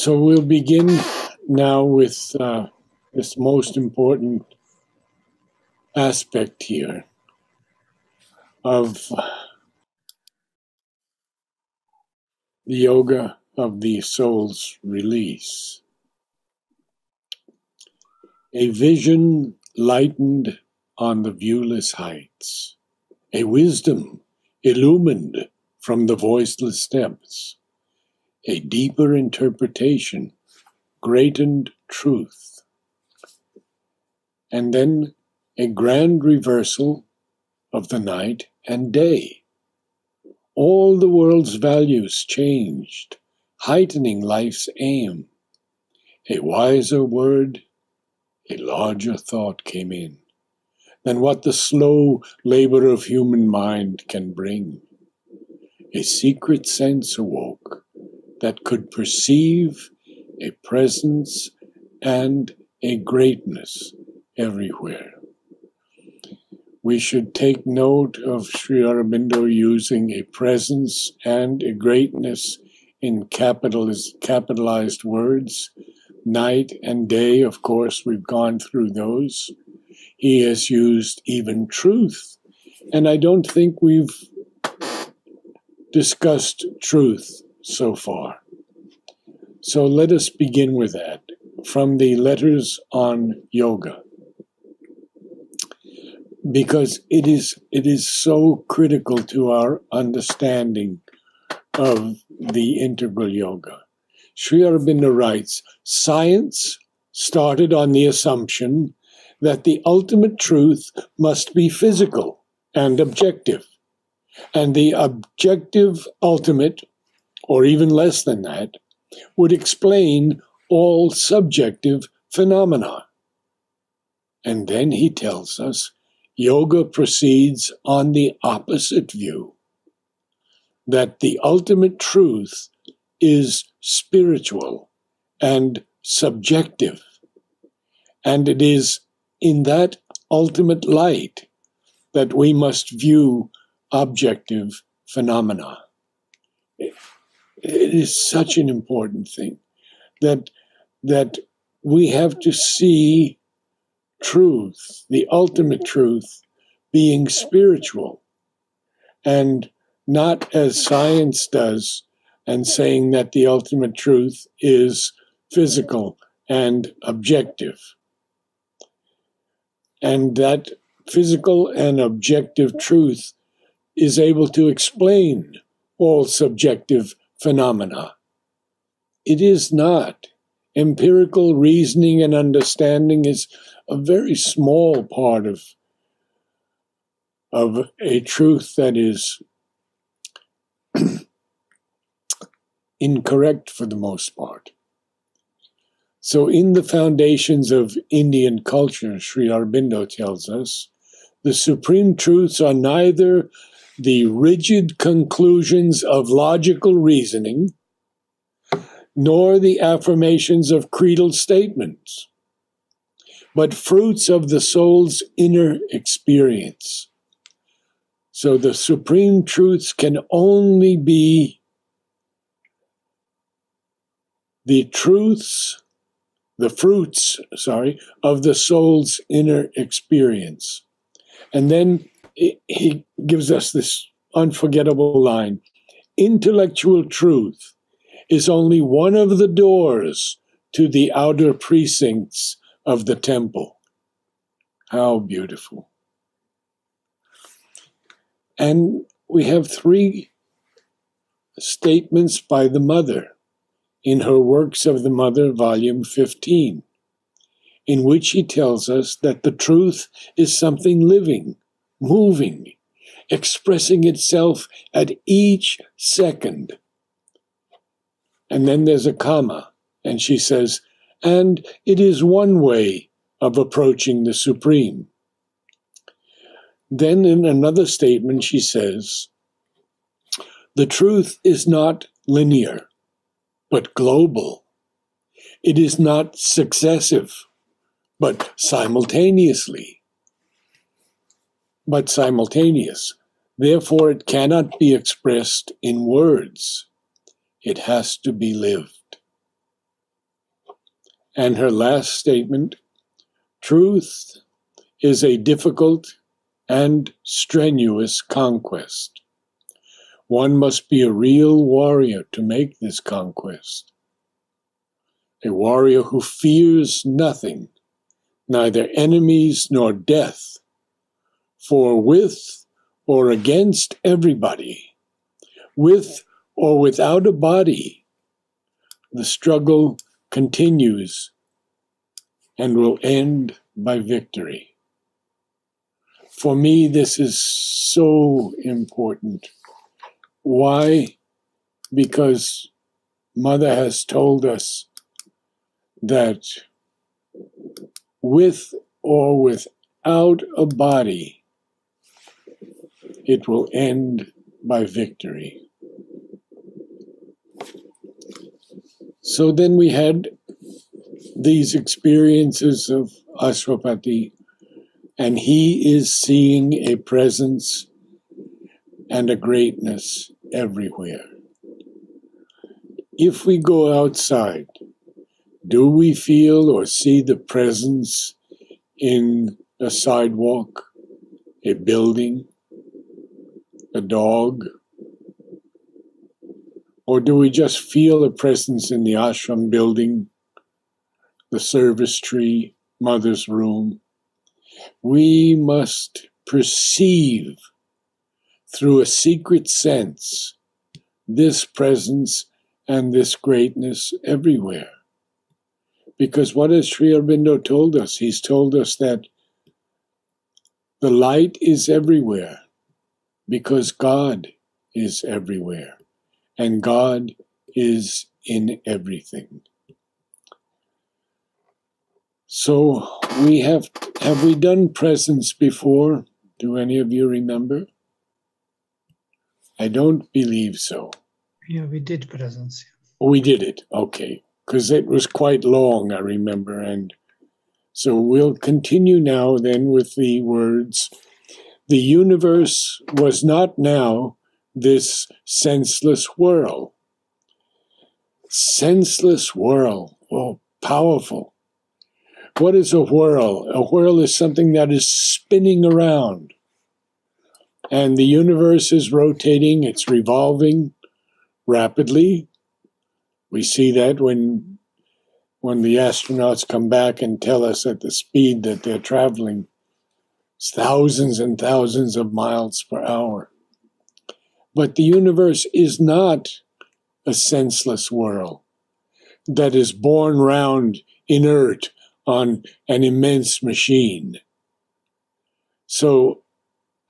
So we'll begin now with this most important aspect here of the yoga of the soul's release. A vision lightened on the viewless heights, a wisdom illumined from the voiceless depths, a deeper interpretation, greatened truth, and then a grand reversal of the night and day. All the world's values changed, heightening life's aim. A wiser word, a larger thought came in than what the slow labor of human mind can bring. A secret sense awoke that could perceive a presence and a greatness everywhere. We should take note of Sri Aurobindo using a presence and a greatness in capitalized words. Night and day, of course, we've gone through those. He has used even truth, and I don't think we've discussed truth so far. So let us begin with that from the letters on yoga, because it is so critical to our understanding of the integral yoga. Sri Aurobindo writes, science started on the assumption that the ultimate truth must be physical and objective, and the objective ultimate, or even less than that, would explain all subjective phenomena. And then he tells us, yoga proceeds on the opposite view, that the ultimate truth is spiritual and subjective, and it is in that ultimate light that we must view objective phenomena. It is such an important thing that we have to see truth, the ultimate truth, being spiritual, and not as science does, and saying that the ultimate truth is physical and objective. And that physical and objective truth is able to explain all subjective phenomena. It is not. Empirical reasoning and understanding is a very small part of a truth that is incorrect for the most part. So in the foundations of Indian culture, Sri Aurobindo tells us, the supreme truths are neither the rigid conclusions of logical reasoning, nor the affirmations of creedal statements, but fruits of the soul's inner experience. So the supreme truths can only be the fruits of the soul's inner experience. And then he gives us this unforgettable line, intellectual truth is only one of the doors to the outer precincts of the temple. How beautiful. And we have 3 statements by the Mother in her Works of the Mother, volume 15, in which he tells us that the truth is something living, moving, expressing itself at each second. And then there's a comma, and she says, and it is one way of approaching the Supreme. Then in another statement she says, the truth is not linear, but global. It is not successive, but simultaneous. Therefore, it cannot be expressed in words. It has to be lived. And her last statement, truth is a difficult and strenuous conquest. One must be a real warrior to make this conquest. A warrior who fears nothing, neither enemies nor death, for with or against everybody, with or without a body, the struggle continues and will end by victory. For me, this is so important. Why? Because Mother has told us that with or without a body, it will end by victory. So then we had these experiences of Ashwapati, and he is seeing a presence and a greatness everywhere. If we go outside, do we feel or see the presence in a sidewalk, a building, a dog? Or do we just feel a presence in the ashram building, the service tree, Mother's room? We must perceive through a secret sense this presence and this greatness everywhere. Because what has Sri Aurobindo told us? He's told us that the light is everywhere because God is everywhere and God is in everything. So have we done presence before? Do any of you remember? I don't believe so. Yeah, we did presence. We did it, okay. Because it was quite long, I remember. And so we'll continue now then with the words, the universe was not now this senseless whirl. Senseless whirl, oh, powerful. What is a whirl? A whirl is something that is spinning around. And the universe is rotating, it's revolving rapidly. We see that when the astronauts come back and tell us at the speed that they're traveling, it's thousands and thousands of miles per hour. But the universe is not a senseless whirl that is borne round inert on an immense machine. So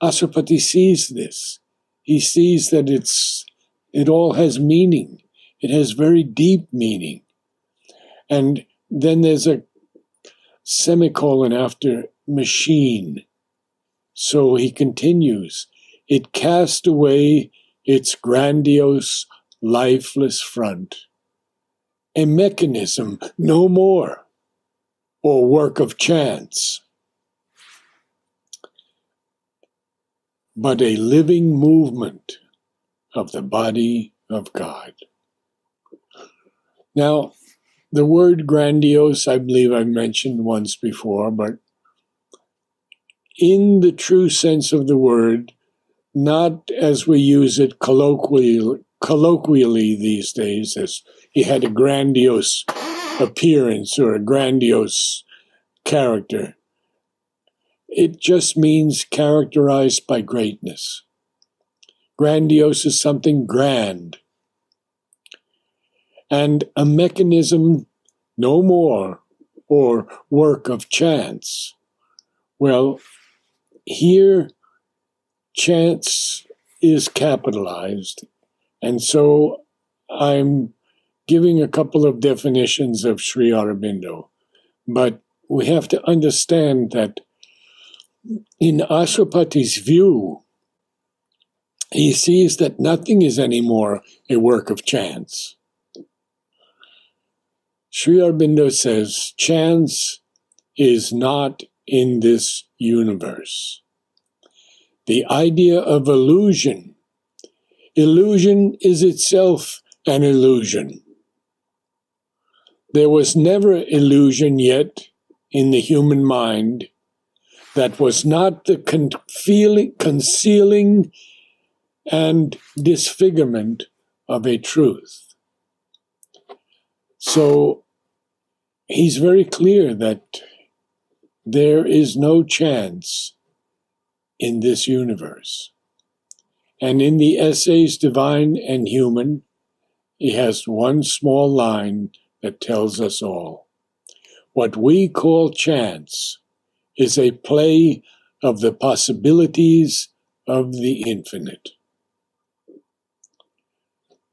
Ashwapati sees this. He sees that it all has meaning. It has very deep meaning. And then there's a semicolon after machine. So he continues, it cast away its grandiose, lifeless front. A mechanism, no more, or work of chance, but a living movement of the body of God. Now, the word grandiose, I believe I've mentioned once before, but in the true sense of the word, not as we use it colloquially these days, as he had a grandiose appearance or a grandiose character. It just means characterized by greatness. Grandiose is something grand. And a mechanism no more, or work of chance. Well, here chance is capitalized, and so I'm giving a couple of definitions of Sri Aurobindo, but we have to understand that in Ashwapati's view, he sees that nothing is anymore a work of chance. Sri Aurobindo says, chance is not in this universe. The idea of illusion is itself an illusion. There was never illusion yet in the human mind that was not the concealing and disfigurement of a truth. So he's very clear that there is no chance in this universe. And in the essays, Divine and Human, he has one small line that tells us all. What we call chance is a play of the possibilities of the infinite.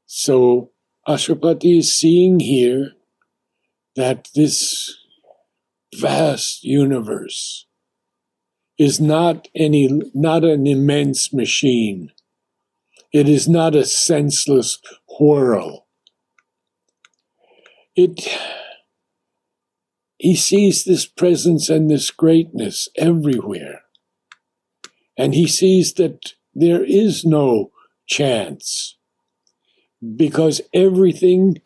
So Ashwapati is seeing here that this vast universe is not an immense machine. It is not a senseless whirl. He sees this presence and this greatness everywhere. And he sees that there is no chance, because everything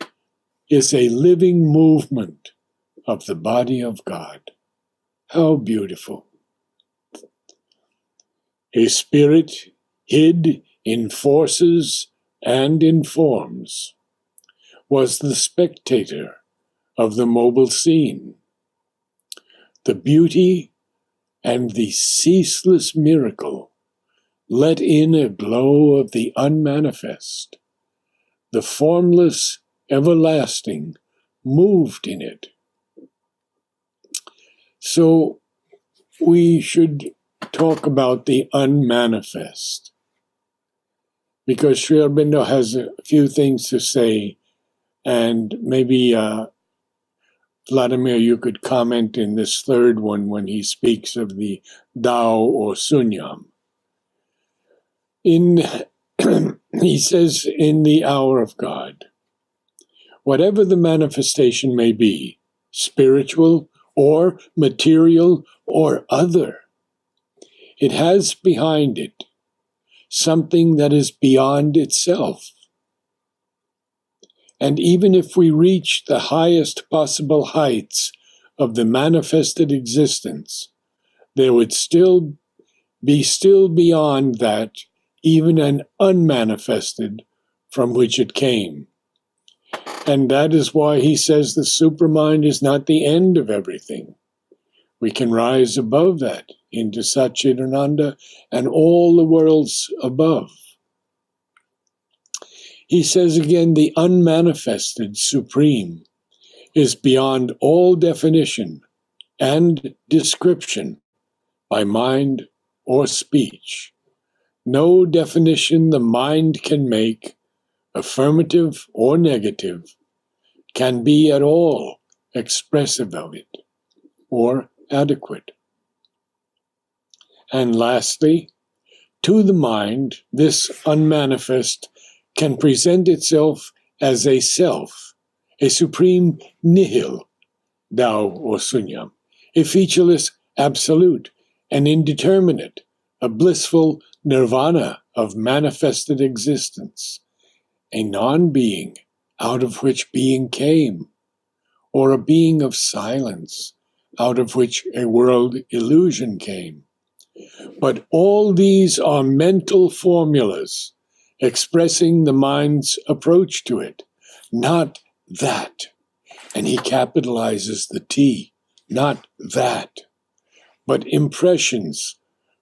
is a living movement of the body of God. How beautiful. A spirit hid in forces and in forms was the spectator of the mobile scene. The beauty and the ceaseless miracle let in a glow of the unmanifest. The formless, everlasting moved in it. So we should talk about the unmanifest, because Sri Aurobindo has a few things to say, and maybe Vladimir, you could comment in this third one when he speaks of the Tao or Sunyam. He says, in the hour of God, whatever the manifestation may be, spiritual or material or other, it has behind it something that is beyond itself. And even if we reach the highest possible heights of the manifested existence, there would still be beyond that even an unmanifested from which it came. And that is why he says the supermind is not the end of everything. We can rise above that into Satchidananda and all the worlds above. He says again, the unmanifested supreme is beyond all definition and description by mind or speech. No definition the mind can make, affirmative or negative, can be at all expressive of it or adequate. And lastly, to the mind, this unmanifest can present itself as a self, a supreme nihil, Tao or Sunyam, a featureless absolute, an indeterminate, a blissful nirvana of manifested existence, a non-being out of which being came, or a being of silence out of which a world illusion came. But all these are mental formulas expressing the mind's approach to it, not that. And he capitalizes the T, not that, but impressions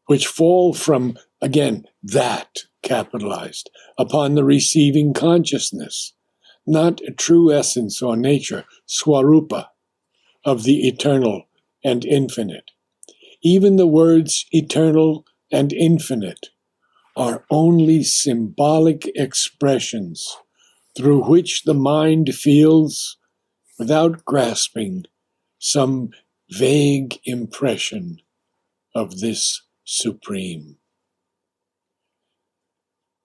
which fall from, again, that capitalized, upon the receiving consciousness, not a true essence or nature, swarupa, of the eternal and infinite. Even the words eternal and infinite are only symbolic expressions through which the mind feels, without grasping, some vague impression of this supreme.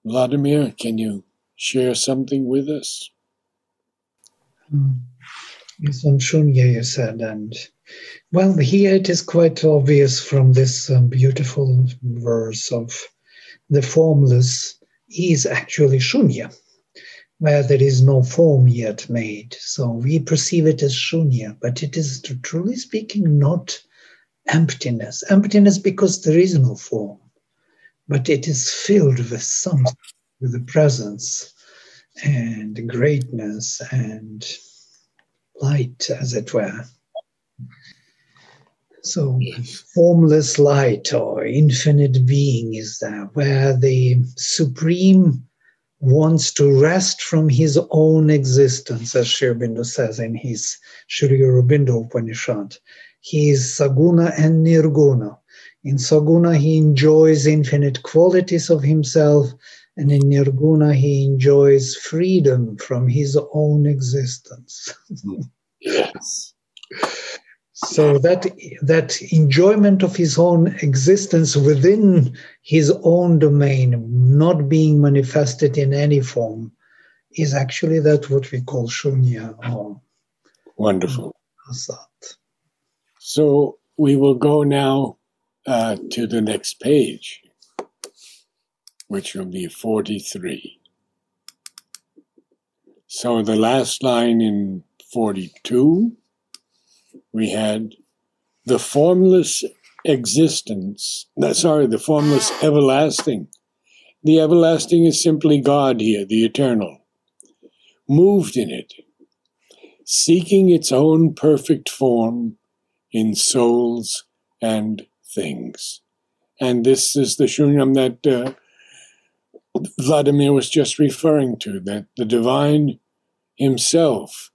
Vladimir, can you share something with us? Yes, on Shunya you said, and well, here it is quite obvious from this beautiful verse of the formless is actually Shunya. where there is no form yet made. So we perceive it as shunya, but it is, truly speaking, not emptiness. Emptiness because there is no form, but it is filled with something, with the presence and greatness and light, as it were. So formless light or infinite being is there, where the Supreme wants to rest from his own existence, as Sri Aurobindo says in his Sri Aurobindo Upanishad. He is Saguna and Nirguna. In Saguna, he enjoys infinite qualities of himself, and in Nirguna, he enjoys freedom from his own existence. Yes. So that enjoyment of his own existence within his own domain, not being manifested in any form, is actually that what we call shunya or Wonderful. asat. So we will go now to the next page, which will be 43. So the last line in 42, we had the formless existence, the formless everlasting. The everlasting is simply God here, the eternal, moved in it, seeking its own perfect form in souls and things. And this is the shunyam that Vladimir was just referring to, that the divine himself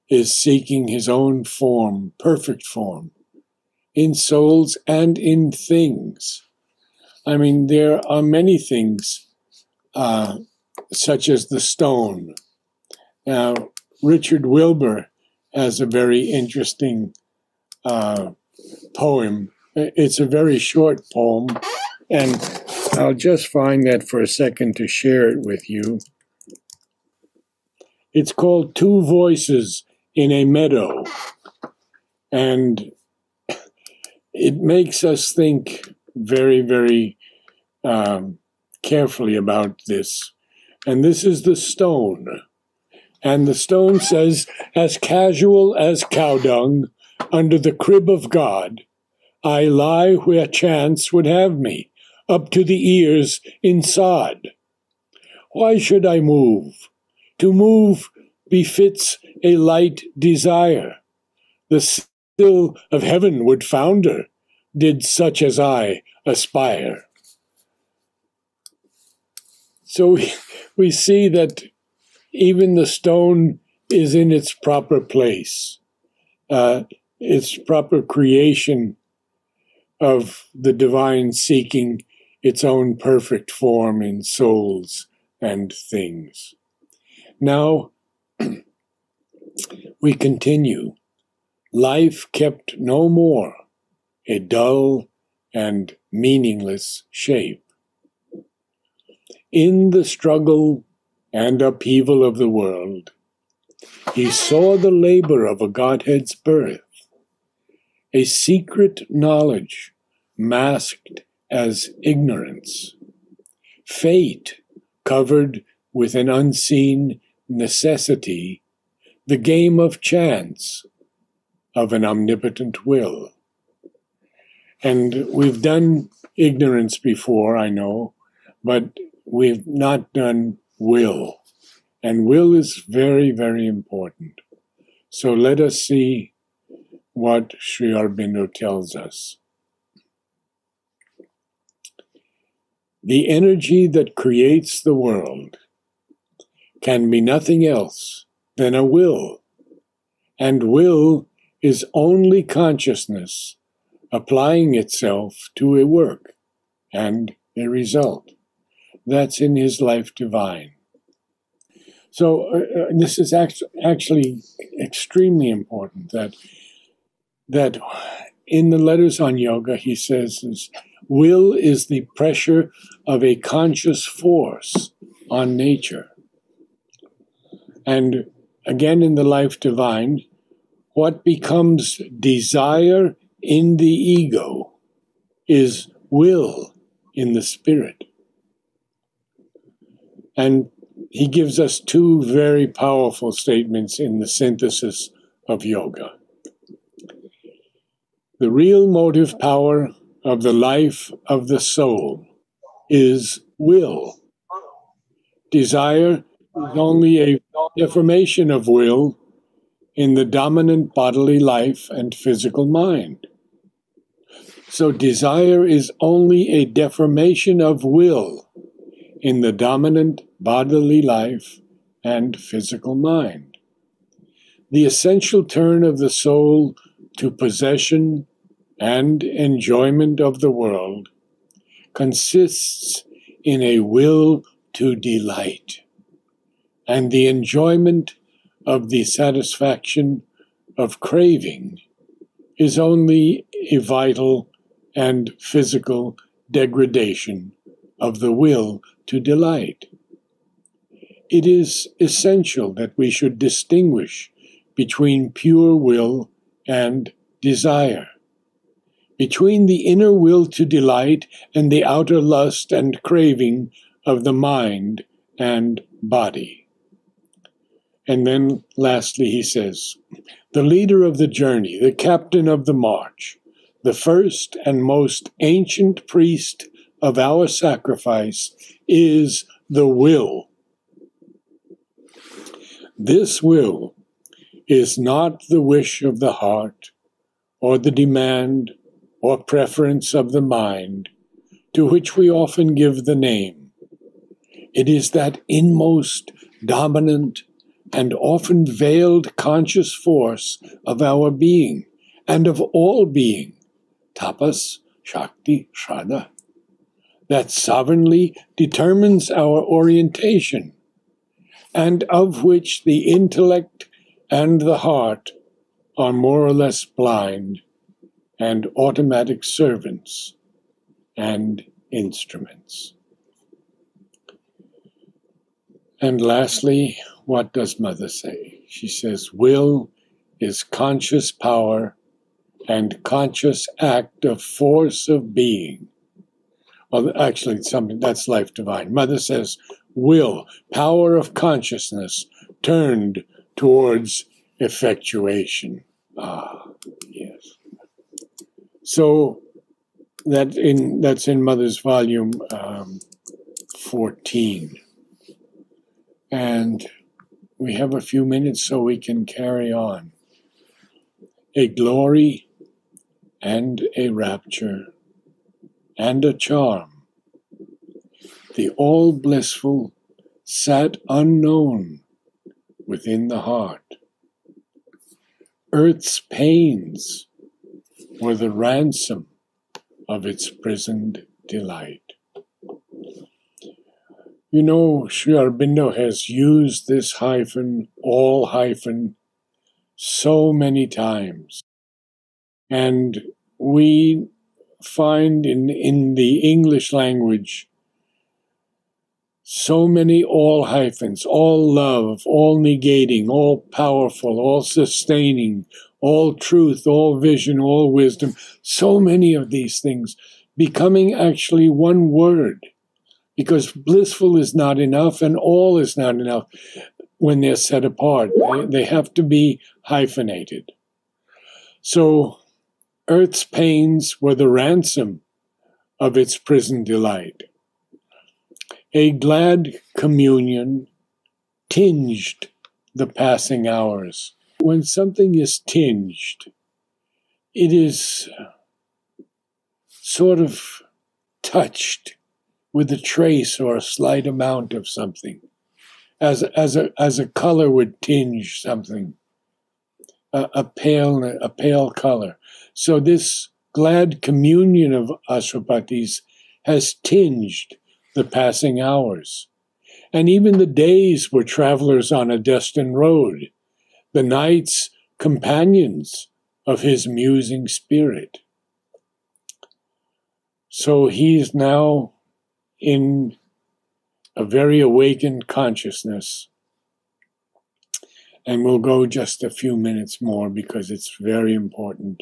is seeking his own form, perfect form, in souls and in things. I mean, there are many things, such as the stone. Now, Richard Wilbur has a very interesting poem. It's a very short poem, and I'll just find that for a second to share it with you. It's called Two Voices in a Meadow, and it makes us think very, very carefully about this. And this is the stone. And the stone says, as casual as cow dung under the crib of God, I lie where chance would have me, up to the ears in sod. Why should I move? To move befits a light desire. The still of heaven would founder, did such as I aspire. So we see that even the stone is in its proper place, its proper creation of the divine seeking its own perfect form in souls and things. Now, we continue. Life kept no more a dull and meaningless shape. In the struggle and upheaval of the world, he saw the labor of a Godhead's birth, a secret knowledge masked as ignorance, fate covered with an unseen necessity, the game of chance of an omnipotent will. And we've done ignorance before, I know, but we've not done will. And will is very, very important. So let us see what Sri Aurobindo tells us. The energy that creates the world can be nothing else than a will, and will is only consciousness applying itself to a work and a result. That's in his life divine. So this is actually extremely important, that in the letters on yoga, he says, will is the pressure of a conscious force on nature. And again, in the life divine, what becomes desire in the ego is will in the spirit. And he gives us two very powerful statements in the synthesis of yoga. The real motive power of the life of the soul is will. Desire is only a deformation of will in the dominant bodily life and physical mind. So desire is only a deformation of will in the dominant bodily life and physical mind. The essential turn of the soul to possession and enjoyment of the world consists in a will to delight, and the enjoyment of the satisfaction of craving is only a vital and physical degradation of the will to delight. It is essential that we should distinguish between pure will and desire, between the inner will to delight and the outer lust and craving of the mind and body. And then lastly, he says, the leader of the journey, the captain of the march, the first and most ancient priest of our sacrifice is the will. This will is not the wish of the heart or the demand or preference of the mind, to which we often give the name. It is that inmost, dominant, and often veiled conscious force of our being, and of all being, tapas, shakti, shraddha, that sovereignly determines our orientation, and of which the intellect and the heart are more or less blind and automatic servants and instruments. And lastly, what does Mother say? She says, will is conscious power and conscious act of force of being. Well, actually, something that's life divine. Mother says, will, power of consciousness turned towards effectuation. Ah, yes. So that's in Mother's volume 14. And we have a few minutes so we can carry on. A glory and a rapture and a charm, the all blissful sat unknown within the heart. Earth's pains were the ransom of its prisoned delight. You know, Sri Aurobindo has used this hyphen, all hyphen, so many times. And we find in the English language so many all hyphens, all love, all negating, all powerful, all sustaining, all truth, all vision, all wisdom, so many of these things becoming actually one word. Because blissful is not enough and all is not enough when they're set apart. They have to be hyphenated. So earth's pains were the ransom of its prison delight. A glad communion tinged the passing hours. When something is tinged, it is sort of touched with a trace or a slight amount of something, as a color would tinge something, a pale color. So this glad communion of Ashwapatis has tinged the passing hours. And even the days were travelers on a destined road, the nights companions of his musing spirit. So he is now in a very awakened consciousness. And we'll go just a few minutes more because it's very important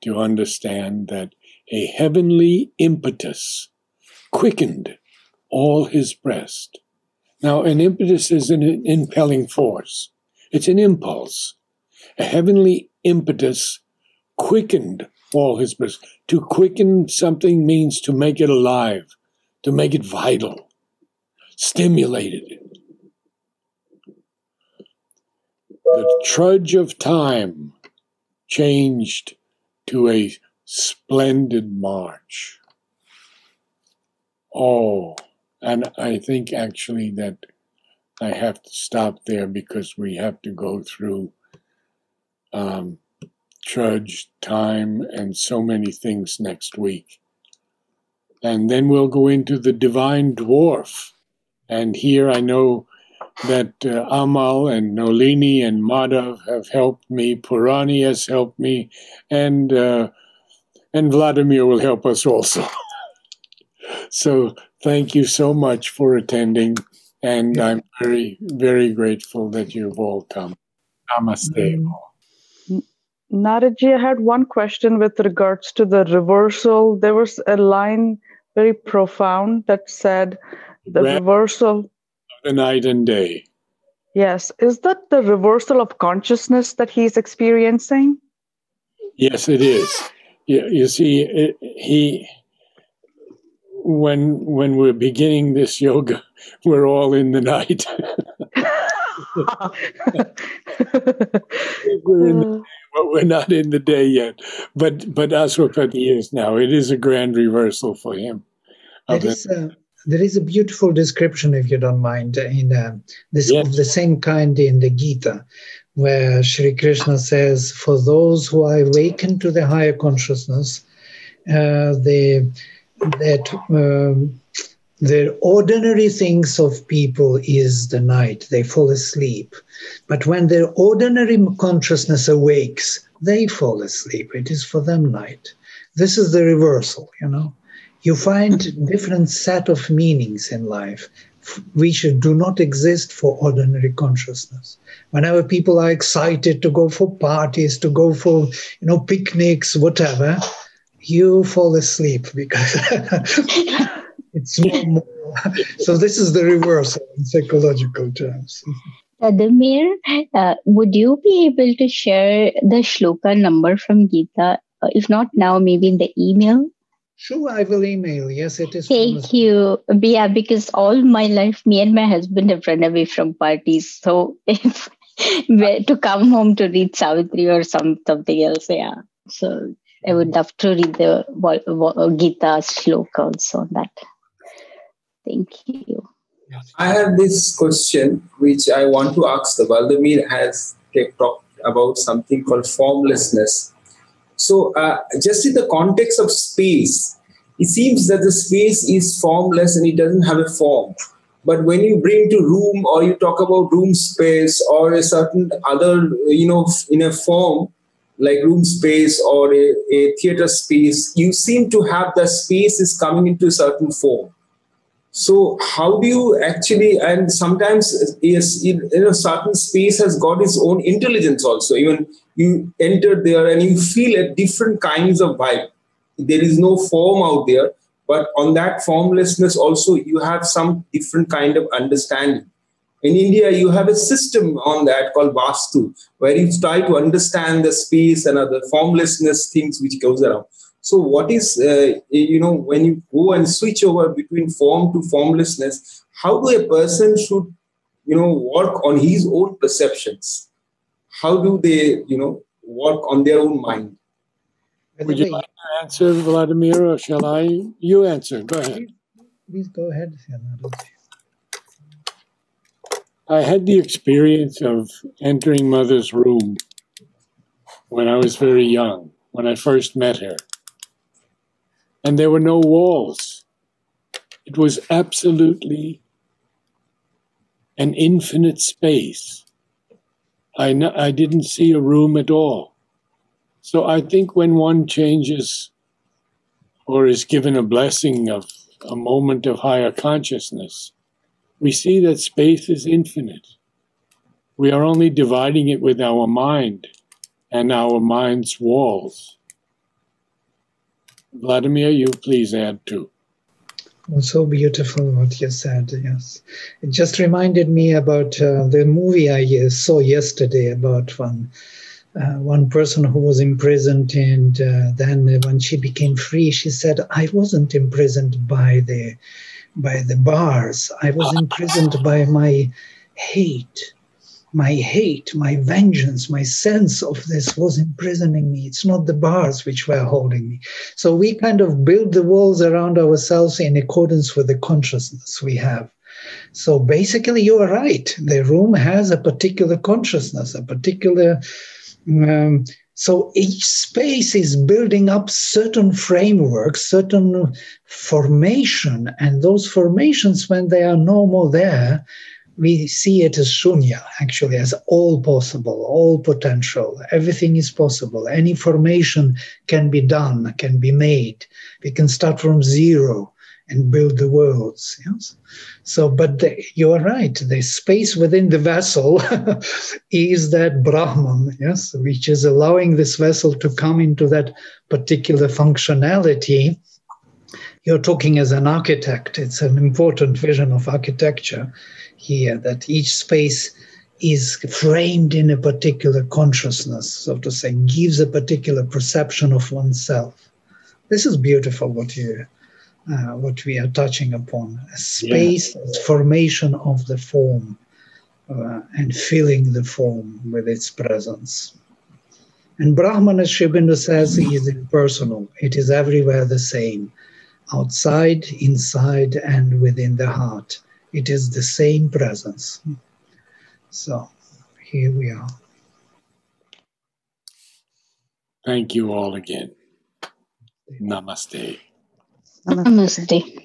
to understand that a heavenly impetus quickened all his breast, Now, an impetus is an impelling force. It's an impulse. A heavenly impetus quickened all his births. To quicken something means to make it alive, to make it vital, stimulated it. The trudge of time changed to a splendid march. Oh, and I think actually that I have to stop there because we have to go through trudge, time, and so many things next week. And then we'll go into the divine dwarf. And here I know that Amal and Nolini and Madhav have helped me, Purani has helped me, and Vladimir will help us also. So thank you so much for attending, and I'm very, very grateful that you've all come. Namaste. Naradji, I had one question with regards to the reversal. There was a line very profound that said the reversal the night and day. Yes. Is that the reversal of consciousness that he's experiencing? Yes, it is. You see, when we're beginning this yoga, we're all in the night. We're in the day, but we're not in the day yet. But Aswapati is now. It is a grand reversal for him. There is a beautiful description, if you don't mind, in this of the same kind in the Gita, where Sri Krishna says, for those who are awakened to the higher consciousness, the ordinary things of people is the night. They fall asleep. But when their ordinary consciousness awakes, they fall asleep. It is for them night. This is the reversal, you know. You find different set of meanings in life which do not exist for ordinary consciousness. Whenever people are excited to go for parties, to go for picnics, whatever, you fall asleep because it's more. So this is the reversal in psychological terms. Vladimir, would you be able to share the shloka number from Gita? If not now, maybe in the email? Sure, I will email. Yes, it is. Thank you. Yeah, because all my life, me and my husband have run away from parties. So if to come home to read Savitri or something else, yeah. So I would love to read the Gita shloka also on that. Thank you. I have this question which I want to ask. The Vladimir has talked about something called formlessness. So just in the context of space, it seems that the space is formless and it doesn't have a form. But when you bring to room or you talk about room space or a certain other, in a form like room space or a theater space, you seem to have the space is coming into a certain form. So how do you actually, and sometimes certain space has got its own intelligence also. Even you enter there and you feel a different kinds of vibe. There is no form out there, but on that formlessness also you have some different kind of understanding. In India, you have a system on that called Vastu, where you try to understand the space and other formlessness things which goes around. So what is, when you go and switch over between form to formlessness, how do a person should, work on his own perceptions? How do they, work on their own mind? Would you like to answer, Vladimir, or shall I? You answer. Go ahead. Please go ahead. I had the experience of entering Mother's room when I was very young, when I first met her. And there were no walls. It was absolutely an infinite space. I didn't see a room at all. So I think when one changes or is given a blessing of a moment of higher consciousness, we see that space is infinite. We are only dividing it with our mind and our mind's walls. Vladimir, you please add too. So beautiful what you said, yes. It just reminded me about the movie I saw yesterday about one person who was imprisoned, and then when she became free, she said, I wasn't imprisoned by the bars. I was imprisoned by my hate. My hate, my vengeance, my sense of this was imprisoning me. It's not the bars which were holding me. So we kind of build the walls around ourselves in accordance with the consciousness we have. So basically, you are right. The room has a particular consciousness, a particular... so each space is building up certain frameworks, certain formation, and those formations, when they are no more there, we see it as shunya, actually, as all possible, all potential. Everything is possible. Any formation can be done, can be made. We can start from zero and build the worlds. Yes? So, but you are right. The space within the vessel is that Brahman, yes, which is allowing this vessel to come into that particular functionality. You're talking as an architect. It's an important vision of architecture here, that each space is framed in a particular consciousness, so to say, gives a particular perception of oneself. This is beautiful what we are touching upon. A space, formation of the form, and filling the form with its presence. And Brahman, as Sri Aurobindo says, is impersonal. It is everywhere the same, outside, inside, and within the heart. It is the same presence. So here we are. Thank you all again. Namaste. Namaste.